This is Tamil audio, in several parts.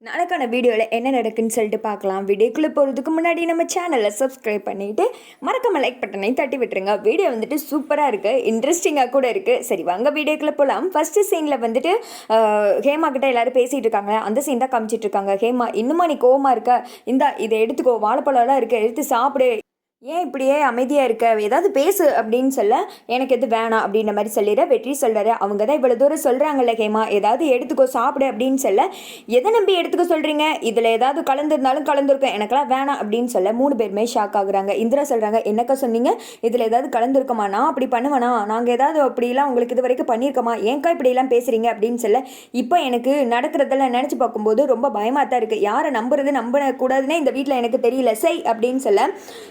நாளைக்கான வீடியோவில் என்ன நடக்குன்னு சொல்லிட்டு பார்க்கலாம். வீடியோக்குள்ளே போகிறதுக்கு முன்னாடி நம்ம சேனலை சப்ஸ்கிரைப் பண்ணிவிட்டு மறக்காம லைக் பட்டனை தட்டி விட்டுருங்க. வீடியோ வந்துட்டு சூப்பராக இருக்குது, இன்ட்ரெஸ்டிங்காக கூட இருக்குது. சரி வாங்க வீடியோக்குள்ளே போகலாம். ஃபஸ்ட்டு சீனில் வந்துட்டு ஹேமா கிட்ட எல்லோரும் பேசிகிட்டு இருக்காங்க. அந்த சீன் தான் காமிச்சிட்டு இருக்காங்க. ஹேமா, இன்னுமா நீ கோவமாக இருக்க? இதை எடுத்துக்கோ, வாழைப்பழம்லாம் இருக்குது, எடுத்து சாப்பிடு, ஏன் இப்படியே அமைதியாக இருக்க, ஏதாவது பேசு அப்படின்னு சொல்ல, எனக்கு எது வேணாம் அப்படின்ற மாதிரி சொல்லிடுற. வெற்றி சொல்கிறாரு, அவங்க தான் இவ்வளோ தூரம் சொல்கிறாங்கல்ல ஹேமா, ஏதாவது எடுத்துக்கோ சாப்பிடு அப்படின்னு சொல்ல, எதை நம்பி எடுத்துக்க சொல்கிறீங்க, இதில் ஏதாவது கலந்துருந்தாலும் கலந்துருக்கும், எனக்கெல்லாம் வேணாம் அப்படின்னு சொல்ல 3 பேருமே ஷாக் ஆகுறாங்க. இந்திரா சொல்கிறாங்க, என்னக்கா சொன்னீங்க, இதில் ஏதாவது கலந்துருக்கமா, நான் அப்படி பண்ணுவேனா, நாங்கள் ஏதாவது அப்படிலாம் உங்களுக்கு இது வரைக்கும் பண்ணியிருக்கோமா, ஏன்க்கா இப்படிலாம் பேசுகிறீங்க அப்படின்னு சொல்ல, இப்போ எனக்கு நடக்கிறதெல்லாம் நினச்சி பார்க்கும்போது ரொம்ப பயமாக தான் இருக்குது, யாரை நம்பக்கூடாதுன்னே இந்த வீட்டில் எனக்கு தெரியல செய் அப்படின்னு சொல்ல,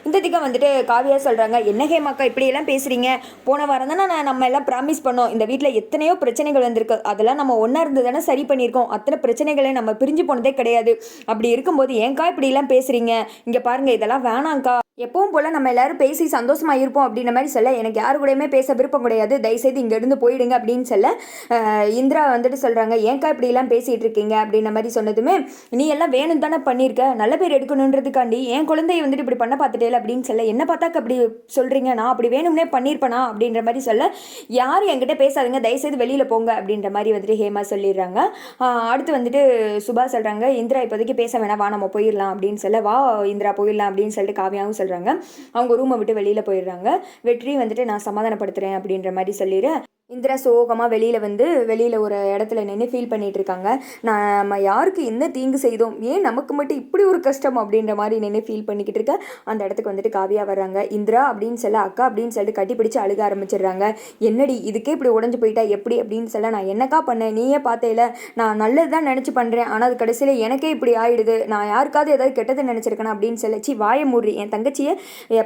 இந்த வந்துட்டு காவியா சொல்கிறாங்க, என்ன ஹேமாக்கா இப்படியெல்லாம் பேசுகிறீங்க, போன வாரம் தானே நம்ம எல்லாம் ப்ராமிஸ் பண்ணோம், இந்த வீட்டில் எத்தனையோ பிரச்சனைகள் வந்திருக்கு, அதெல்லாம் நம்ம ஒன்றா இருந்து தானே சரி பண்ணியிருக்கோம், அத்தனை பிரச்சனைகளை நம்ம பிரிஞ்சு போனதே கிடையாது, அப்படி இருக்கும்போது ஏன்க்கா இப்படிலாம் பேசுகிறீங்க, இங்கே பாருங்கள் இதெல்லாம் வேணாங்க்கா, எப்பவும் போல் நம்ம எல்லாரும் பேசி சந்தோஷமாக இருப்போம் அப்படின்ற மாதிரி சொல்ல, எனக்கு யாரு கூடயுமே பேச விருப்பம் கிடையாது, தயவுசெய்து இங்கேருந்து போயிடுங்க அப்படின்னு சொல்ல, இந்திரா வந்துட்டு சொல்கிறாங்க, ஏன்க்கா இப்படிலாம் பேசிகிட்டு இருக்கீங்க அப்படின்ற மாதிரி சொன்னதுமே, நீ எல்லாம் வேணும் தானே பண்ணியிருக்க, நல்ல பேர் எடுக்கணுன்றதுக்காண்டி என் குழந்தைய வந்துட்டு இப்படி பண்ண பார்த்துட்டே அப்படின்னு சொல்ல, என்ன பார்த்தாக்க அப்படி சொல்கிறீங்க, நான் அப்படி வேணும்னே பண்ணியிருப்பேனா அப்படின்ற மாதிரி சொல்ல, யாரும் என்கிட்ட பேசாதுங்க, தயவுசெய்து வெளியில் போங்க அப்படின்ற மாதிரி வந்துட்டு ஹேமா சொல்லிடுறாங்க. அடுத்து வந்துட்டு சுபா சொல்கிறாங்க, இந்திரா இப்போதைக்கு பேச வேணாம், வா நம்ம போயிடலாம் அப்படின்னு சொல்ல, வா இந்திரா போயிடலாம் அப்படின்னு சொல்லிட்டு காவியாவும் சொல்கிறாங்க. அவங்க ரூமை விட்டு வெளியில் போயிடுறாங்க. வெற்றி வந்துட்டு நான் சமாதானப்படுத்துகிறேன் அப்படின்ற மாதிரி சொல்லிடு. இந்திரா சோகமாக வெளியில் ஒரு இடத்துல நின்று ஃபீல் பண்ணிகிட்டு இருக்காங்க. நம்ம யாருக்கு என்ன தீங்கு செய்தோம், ஏன் நமக்கு மட்டும் இப்படி ஒரு கஷ்டம் அப்படின்ற மாதிரி நின்று ஃபீல் பண்ணிக்கிட்டு இருக்க. அந்த இடத்துக்கு வந்துட்டு காவியா வர்றாங்க. இந்திரா அப்படின்னு சொல்ல, அக்கா அப்படின்னு சொல்லிட்டு கட்டிப்பிடிச்சு அழுக ஆரம்பிச்சிடுறாங்க. என்னடி இதுக்கே இப்படி உடஞ்சி போயிட்டா எப்படி அப்படின்னு சொல்ல, நான் என்னக்கா பண்ணேன், நீயே பார்த்தேல, நான் நல்லது தான் நினச்சி பண்ணுறேன், ஆனால் அது கடைசியில் எனக்கே இப்படி ஆயிடுது, நான் யாருக்காவது ஏதாவது கெட்டது நினச்சிருக்கேன் அப்படின்னு சொல்லி வாயை மூடுறி, என் தங்கச்சியை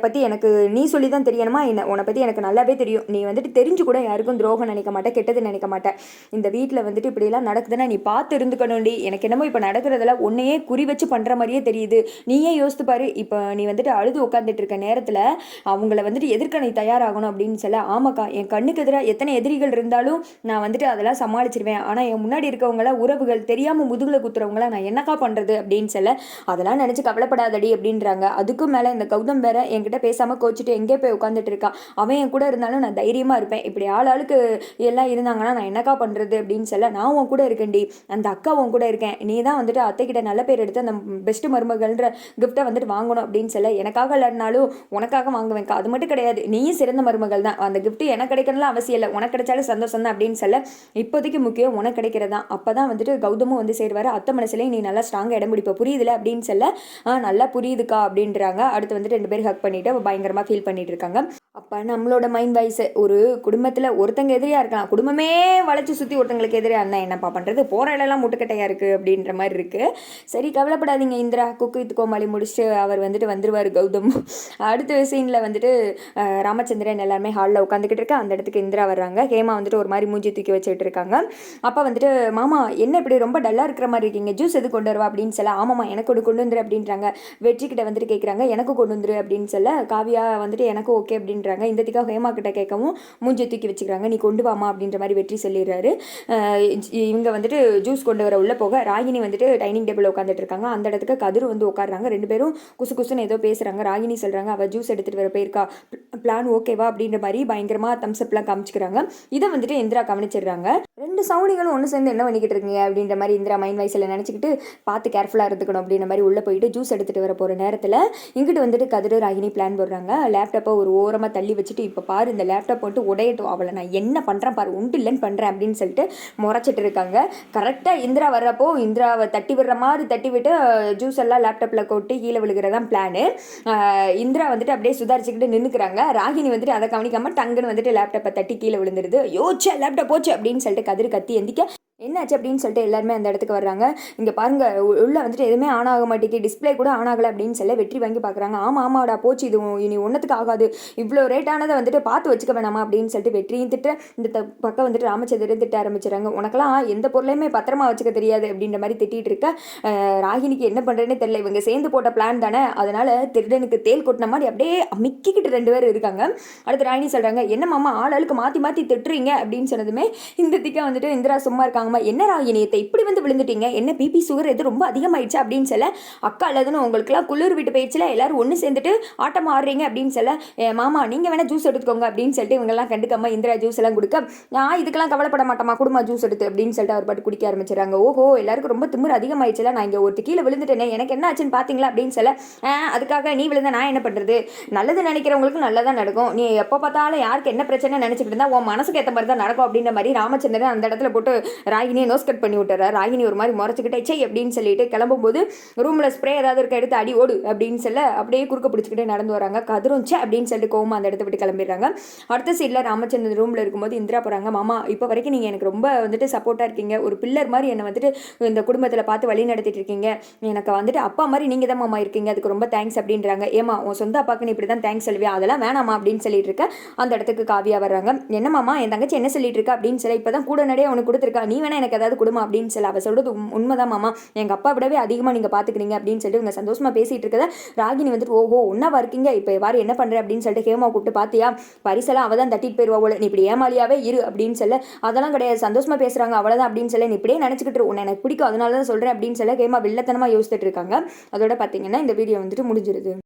பற்றி எனக்கு நீ சொல்லி தான் தெரியணுமா என்ன, உன்னை பற்றி எனக்கு நல்லாவே தெரியும், நீ வந்துட்டு தெரிஞ்சு கூட யாருக்கும் நினைக்க மாட்டேன், கெட்டது நினைக்க மாட்டேன், இந்த வீட்டில் வந்துட்டு இப்படியெல்லாம் நடக்குதுன்னா நீ பார்த்து இருந்துக்கணும்டி, எனக்கு என்னமோ இப்போ நடக்கிறதெல்லாம் உன்னையே குறி வச்சு பண்ணுற மாதிரியே தெரியுது, நீயே யோசித்து பாரு, இப்போ நீ வந்துட்டு அழுது உட்காந்துட்டு இருக்க நேரத்தில் அவங்கள வந்துட்டு எதிர்க்க நீ தயாராகணும் அப்படின்னு சொல்ல, ஆமாக்கா என் கண்ணுக்கு எதிராக எத்தனை எதிரிகள் இருந்தாலும் நான் வந்துட்டு அதெல்லாம் சமாளிச்சிருவேன், ஆனால் என் முன்னாடி இருக்கவங்கள உறவுகள் தெரியாமல் முதுகுல குத்துறவங்கள நான் என்னக்கா பண்ணுறது அப்படின்னு சொல்ல, அதெல்லாம் நினச்சி கவலைப்படாதடி அப்படின்றாங்க. அதுக்கும் மேலே இந்த கௌதம் வேற என்கிட்ட பேசாமல் கோச்சிட்டு எங்கே போய் உட்காந்துட்டு இருக்கான், அவன் என் கூட இருந்தாலும் நான் தைரியமாக இருப்பேன், இப்படி ஆளுக்கு எல்லாம் இருந்தாங்கன்னா நான் என்னக்கா பண்ணுறது அப்படின்னு சொல்ல, நான் உன் கூட இருக்கேன்டி, அந்த அக்கா உன் கூட இருக்கேன், நீ தான் வந்துட்டு அத்தைக்கிட்ட நல்ல பேர் எடுத்து அந்த பெஸ்ட் மருமகள்ன்ற கிஃப்ட்டை வந்துட்டு வாங்கணும் அப்படின்னு சொல்ல, எனக்காக இல்லைனாலும் உனக்காக வாங்குவேன்க்கா, அது மட்டும் கிடையாது, நீயும் சிறந்த மருமகள் தான், அந்த கிஃப்ட்டு எனக்கு கிடைக்கணும்லாம் அவசியம் இல்லை, உனக்கு கிடைச்சாலும் சந்தோஷம் தான் அப்படின்னு சொல்ல, இப்போதைக்கு முக்கியம் உனக்கு கிடைக்கிறதான், அப்போ தான் வந்துட்டு கௌதமும் வந்து சேருவார், அத்தை மனசுலேயும் நீ நல்லா ஸ்ட்ராங்காக இடம் பிடிப்ப, புரியுதுல அப்படின்னு சொல்ல, நல்லா புரியுதுக்கா அப்படின்றாங்க. அடுத்து வந்துட்டு 2 பேர் ஹக் பண்ணிட்டு பயங்கரமாக ஃபீல் பண்ணிட்டு இருக்காங்க. அப்போ நம்மளோட மைண்ட் வாய்ஸ், ஒரு குடும்பத்தில் ஒருத்தங்க எதிரியாக இருக்கலாம், குடும்பமே வளைச்சி சுற்றி ஒருத்தங்களுக்கு எதிரியாக இருந்தால் என்னப்பா பண்ணுறது, போகிற இடம்லாம் முட்டுக்கட்டையாக இருக்குது அப்படின்ற மாதிரி இருக்குது. சரி கவலைப்படாதீங்க இந்திரா, குக்கு வித் கோமாளி முடிச்சுட்டு அவர் வந்துட்டு வந்துடுவார் கௌதம். அடுத்த சீனில் வந்துட்டு ராமச்சந்திரன் எல்லாருமே ஹாலில் உட்காந்துக்கிட்டு இருக்கா. அந்த இடத்துக்கு இந்திரா வர்றாங்க. ஹேமா வந்துட்டு ஒரு மாதிரி மூஞ்சி தூக்கி வச்சுட்டு இருக்காங்க. அப்போ வந்துட்டு, மாமா என்ன இப்படி ரொம்ப டல்லாக இருக்கிற மாதிரி இருக்கீங்க, ஜூஸ் எது கொண்டு வருவா அப்படின்னு சொல்ல, ஆமாம்மா எனக்கு கொண்டு வந்துரு அப்படின்றாங்க. வெற்றிக்கிட்ட வந்துட்டு கேட்குறாங்க, எனக்கு கொண்டு வந்துரு அப்படின்னு சொல்ல, காவியா வந்துட்டு எனக்கு ஓகே அப்படின்னு இந்த திக்கா ஹேமா கிட்ட கேட்கவும் மூஞ்சி தூக்கி வச்சுக்கிறாங்க. நீ கொண்டு வாமா அப்படின்ற மாதிரி வெற்றி சொல்லிடுறாரு. இவங்க வந்துட்டு ஜூஸ் கொண்டு வர உள்ள போக, ராகினி வந்துட்டு டைனிங் டேபிள் உட்காந்துட்டு இருக்காங்க. அந்த இடத்துக்கு கதிர் வந்து உட்காடுறாங்க. 2 பேரும் குசு குசுன்னு ஏதோ பேசுறாங்க. ராகினி சொல்றாங்க, அவள் ஜூஸ் எடுத்துட்டு வர போயிருக்கா, பிளான் ஓகேவா அப்படின்ற மாதிரி பயங்கரமா தம்ஸ் அப்லாம் காமிச்சுக்கிறாங்க. இதை வந்துட்டு இந்திரா கவனிச்சிடுறாங்க. 2 சவுனிகளும் ஒன்று சேர்ந்து என்ன பண்ணிக்கிட்டு இருக்கீங்க அப்படின்ற மாதிரி இந்திரா மைண்ட் வைஸில் நினச்சிக்கிட்டு பார்த்து கேர்ஃபுல்லாக இருந்துக்கணும் அப்படின்ற மாதிரி உள்ளே போயிட்டு ஜூஸ் எடுத்துகிட்டு வர போகிற நேரத்தில் இங்கிட்டு வந்துட்டு கதிர் ராகினி பிளான் போடுறாங்க. லேப்டாப்பை ஒரு ஓரமாக தள்ளி வச்சுட்டு, இப்போ பாரு இந்த லேப்டாப் போட்டு உடையட்டும், அவளை நான் என்ன பண்ணுறேன் பாரு, உண்டு இல்லைன்னு பண்ணுறேன் அப்படின்னு சொல்லிட்டு முறைச்சிட்டு இருக்காங்க. கரெக்டாக இந்திரா வர்றப்போ இந்திராவை தட்டி விடுற மாதிரி தட்டி விட்டு ஜூஸ் எல்லாம் லேப்டாப்பில் கொட்டி கீழே விழுகிறதான் பிளானு. இந்திரா வந்துட்டு அப்படியே சுதாரிச்சுக்கிட்டு நின்றுக்கிறாங்க. ராகினி வந்துட்டு அதை கவனிக்காமல் டங்குன்னு வந்துட்டு லேப்டாப்பை தட்டி கீழே விழுந்துருது. யோச்சா லேப்டாப் போச்சு அப்படின்னு சொல்லிட்டு கதிர் கத்தி எந்திக்க, என்னாச்சு அப்படின்னு சொல்லிட்டு எல்லாருமே அந்த இடத்துக்கு வர்றாங்க. இங்கே பாருங்க, உள்ளே வந்துட்டு எதுவுமே ஆன் ஆக மாட்டேங்குது, டிஸ்பிளே கூட ஆன் ஆகலை அப்படின்னு சொல்லி வெற்றி வாங்கி பார்க்குறாங்க. ஆமாடா போச்சு, இது இனி ஒன்றத்துக்கு ஆகாது, இவ்வளோ ரேட்டானதை வந்துட்டு பார்த்து வச்சுக்க வேணாமா அப்படின்னு சொல்லிட்டு வெற்றியும் திட்டு, இந்த பக்கம் வந்துட்டு ராமச்சந்திரன் திட்ட ஆரம்பிச்சிடறாங்க. உனக்கெல்லாம் எந்த பொருளையுமே பத்திரமா வச்சுக்க தெரியாது அப்படின்ற மாதிரி திட்டிகிட்டு இருக்க. ராகினிக்கு என்ன பண்ணுறேன்னே தெரியல, இவங்க சேர்ந்து போட்ட பிளான் தானே, அதனால் திருடனுக்கு தேல் கொட்டின மாதிரி அப்படியே அமிக்கிக்கிட்டு 2 பேர் இருக்காங்க. அடுத்து ராகினி சொல்கிறாங்க, என்ன மாமா ஆளுக்கு மாற்றி மாற்றி திட்டுறீங்க அப்படின்னு சொன்னதுமே இந்த திக்கா வந்துட்டு இந்திரா சும்மா இருக்காங்க ஹேமா, என்ன ராகினியத்தை இப்படி வந்து விழுந்துட்டீங்க, என்ன பிபி சுகர் எது ரொம்ப அதிகமாயிடுச்சு அப்படின்னு சொல்ல, அக்கா அல்லதுன்னு உங்களுக்குலாம் குளிர் விட்டு போயிடுச்சுல, எல்லாரும் ஒன்று சேர்ந்துட்டு ஆட்டம் ஆடுறீங்க அப்படின்னு சொல்ல, மாமா நீங்கள் வேணால் ஜூஸ் எடுத்துக்கோங்க அப்படின்னு சொல்லிட்டு இவங்கெல்லாம் கண்டுக்காம இந்திரா ஜூஸ் எல்லாம் கொடுக்க, நான் இதுக்கெல்லாம் கவலைப்பட மாட்டோமா, குடுமா ஜூஸ் எடுத்து அப்படின்னு சொல்லிட்டு அவர் பாட்டு குடிக்க ஆரம்பிச்சிடறாங்க. ஓஹோ, எல்லாருக்கும் ரொம்ப திமிர் அதிகமாயிடுச்சுல, நான் இங்கே ஒருத்தி கீழே விழுந்துட்டேனே, எனக்கு என்ன ஆச்சுன்னு பார்த்தீங்களா அப்படின்னு சொல்ல, அதுக்காக நீ விழுந்த நான் என்ன பண்ணுறது, நல்லது நினைக்கிறவங்களுக்கு நல்லதாக நடக்கும், நீ எப்போ பார்த்தாலும் யாருக்கு என்ன பிரச்சனை நினச்சிக்கிட்டு இருந்தால் உன் மனசுக்கு ஏற்ற மாதிரி தான் நடக்கும் அப்படின்ற மாதிரி ராமச்சந்திரன் அந்த இடத்துல போட்டு ராகினியை நோஸ் கட் பண்ணி விட்டுறாரு. ராகினி ஒரு மாதிரி முறைச்சிக்கிட்டே சை அப்படின்னு சொல்லிட்டு கிளம்பும்போது ரூமில் ஸ்ப்ரே ஏதாவது இருக்க எடுத்து அடி ஓடு அப்படின்னு சொல்ல அப்படியே குறுக்க பிடிச்சிக்கிட்டே நடந்து வராங்க. கதிரும் சே அப்படின்னு சொல்லிட்டு கோவமா அந்த இடத்த விட்டு கிளம்பிடுறாங்க. அடுத்த சைடில் ராமச்சந்திரன் ரூமில் இருக்கும்போது இந்திரா போகிறாங்க. மாமா, இப்போ வரைக்கும் நீங்கள் எனக்கு ரொம்ப வந்துட்டு சப்போர்ட்டாக இருக்கீங்க, ஒரு பில்லர் மாதிரி என்னை வந்துட்டு இந்த குடும்பத்தில் பார்த்து வழி நடத்திட்டு இருக்கீங்க, எனக்கு வந்துட்டு அப்பா மாதிரி நீங்கள் தான் மாமா இருக்கீங்க, அதுக்கு ரொம்ப தேங்க்ஸ் அப்படின்றாங்க. ஏமா, உன் சொந்த அப்பாக்குன்னு இப்படி தான் தேங்க்ஸ் சொல்லுவியா, அதெல்லாம் வேணாமா அப்படின்னு சொல்லிட்டு இருக்க அந்த இடத்துக்கு காவியா வர்றாங்க. என்ன மாமா, என் தங்கச்சி என்ன சொல்லிட்டு இருக்கா அப்படின்னு சொல்லி, இப்போ தான் கூட நிறைய உனக்கு கொடுத்துருக்கா, நீ வேணா எனக்கு ஏதாவது கொடுமா அப்படின்னு சொல்லி அவள் சொல்கிறது உண்மைதான் மாமா, எங்கள் அப்பா விடவே அதிகமாக நீங்கள் பார்த்துக்கிறீங்க அப்படின்னு சொல்லிட்டு இவங்க சந்தோஷமாக பேசிகிட்டு இருக்கத ராகினி வந்துட்டு ஓஹோ ஒன்னாவா இருக்கீங்க, இப்போ வாரி என்ன பண்ணுற அப்படின்னு சொல்லிட்டு ஹேமா கூப்பிட்டு பார்த்தியா, பரிசெல்லாம் அவள் தான் தட்டிட்டு போயிடுவா போல, நீ இப்படி ஏமாலியாவே இரு அப்படின்னு சொல்ல, அதெல்லாம் கிடையாது சந்தோஷமாக பேசுகிறாங்க அவ்வளோதான் அப்படின்னு சொல்லி, நீ இப்படியே நினச்சிக்கிட்டு உன்னை எனக்கு பிடிக்கும் அதனால தான் சொல்கிறேன் அப்படின்னு சொல்ல ஹேமா வில்லத்தனமாக யோசிச்சுட்டு இருக்காங்க. அதோட பார்த்தீங்கன்னா இந்த வீடியோ வந்துட்டு முடிஞ்சிருது.